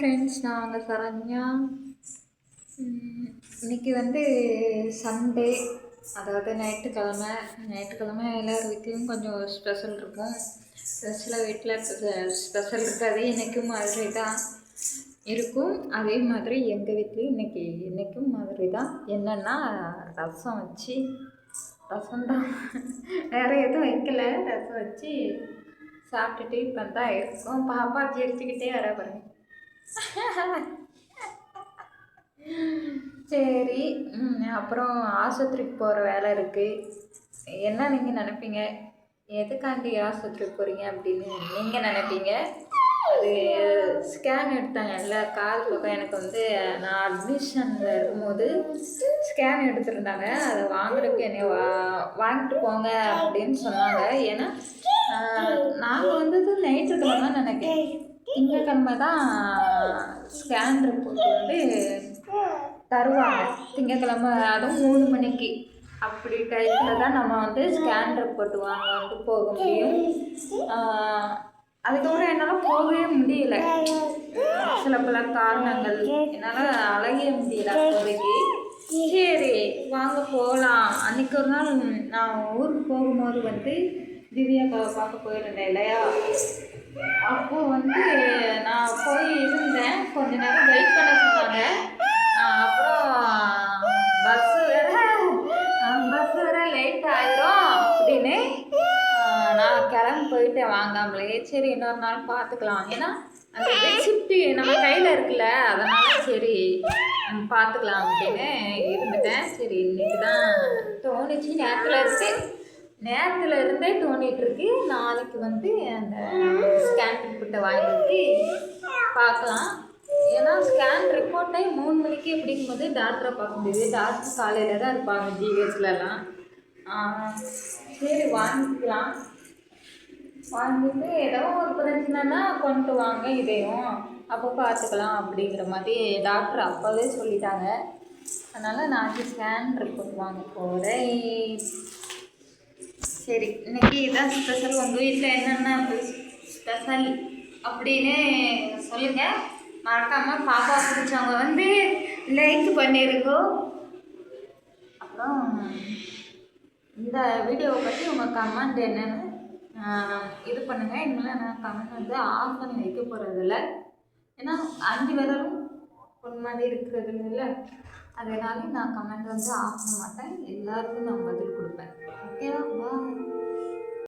Friends, நான் உங்கள் சரண்யா. இன்னைக்கு வந்து சண்டே, அதாவது ஞாயிற்றுக்கிழமை எல்லார் வீட்லேயும் கொஞ்சம் ஸ்பெஷல் இருக்கும். சில வீட்டில் ஸ்பெஷல் இருக்காது, இன்றைக்கும் மாதிரி தான் இருக்கும். அதே மாதிரி எங்கள் வீட்லேயும் இன்றைக்கும் மாதிரி தான். என்னென்னா ரசம் தான், வேறு எதுவும் வைக்கல. ரசம் வச்சு சாப்பிட்டுட்டு இப்போ தான் இருக்கும். பாப்பா சிரிச்சுக்கிட்டே வர பாருங்க. சரி. அப்புறம் ஆஸ்பத்திரிக்கு போகிற வேலை இருக்குது. என்ன நீங்கள் நினைப்பீங்க, எதுக்காண்டி ஆஸ்பத்திரிக்கு போகிறீங்க அப்படின்னு நீங்கள் நினைப்பீங்க. அது ஸ்கேன் எடுத்தாங்க இல்லை, கால் பக்கம் எனக்கு வந்து நான் அட்மிஷனில் இருக்கும்போது ஸ்கேன் எடுத்துருந்தாங்க. அதை வாங்குறதுக்கு என்னை வாங்கிட்டு போங்க அப்படின்னு சொன்னாங்க. ஏன்னா நாங்கள் வந்தது ஞாயிற்றுக்கிழமை தான் நினைக்கிறேன். திங்கக்கிழமை தான் ஸ்கேன் ரிப்போர்ட் வந்து தருவாங்க. திங்கக்கிழமை, அதுவும் 3 மணிக்கு அப்படி டைத்தில் தான் நம்ம வந்து ஸ்கேன் ரிப்போர்ட் வந்து போக முடியும். அதுக்கப்புறம் என்னால் போகவே முடியல. சில பல காரணங்கள் என்னால் அழகவே முடியல அப்போதைக்கு. சரி வாங்க போகலாம். அன்றைக்கி ஒரு நாள் நான் ஊருக்கு போகும்போது வந்து திவ்யாக்காவை பார்க்க போயிருந்தேன் இல்லையா, அப்போது வந்து நான் போய் இருந்தேன். கொஞ்ச நேரம் வெயிட் பண்ண சொன்னாங்க. அப்புறம் பஸ்ஸு வேறு லேட் ஆகிடும் அப்படின்னு நான் கிளம்பி போயிட்டேன் வாங்காமலே. சரி இன்னொரு நாள் பார்த்துக்கலாம், ஏன்னா அந்த ரெசிப்ட் நம்ம கையில் இருக்குல்ல, அதனால் சரி பார்த்துக்கலாம் அப்படின்னு இருந்துட்டேன். சரி இன்றைக்கி தான் தோணுச்சு, நேரத்தில் இருந்தே தோணிகிட்ருக்கு. நாளைக்கு வந்து அந்த ஸ்கேன் ரிப்போர்ட்டை வாங்கிட்டு பார்க்கலாம். ஏன்னா ஸ்கேன் ரிப்போர்ட்டை 3 மணிக்கு அப்படிங்கும்போது டாக்டரை பார்க்க முடியுது. டாக்டர் காலையில் தான் இருப்பாங்க ஜிஹெச்லலாம். சரி வாங்கிக்கலாம். வாங்கிட்டு ஏதோ ஒரு பிரச்சனைனா கொண்டு வாங்க, இதையும் அப்போ பார்த்துக்கலாம் அப்படிங்கிற மாதிரி டாக்டர் அப்போவே சொல்லிட்டாங்க. அதனால் நான் ஸ்கேன் ரிப்போர்ட் வாங்க போகிறேன். சரி இன்றைக்கி இதான் ஸ்பெஷல். உங்கள் வீட்டில் என்னென்ன ஸ்பெஷல் அப்படின்னு சொல்லுங்கள். மறக்காமல் பாப்பா பிடிச்சவங்க வந்து லைக் பண்ணியிருக்கோம். அப்புறம் இந்த வீடியோவை பற்றி உங்கள் கமெண்ட் என்னென்னு இது பண்ணுங்கள். இனிமேல் நான் கமெண்ட் வந்து ஆஃப் பண்ணி வைக்க போகிறதில்ல. ஏன்னா 5 விரலும் ஒரு மாதிரி இருக்கிறது இல்லை, அதனால நான் கமெண்ட் வந்து ஆஃப் பண்ண மாட்டேன். எல்லாருக்கும் நான் பதில் கொடுப்பேன். ஓகேவா?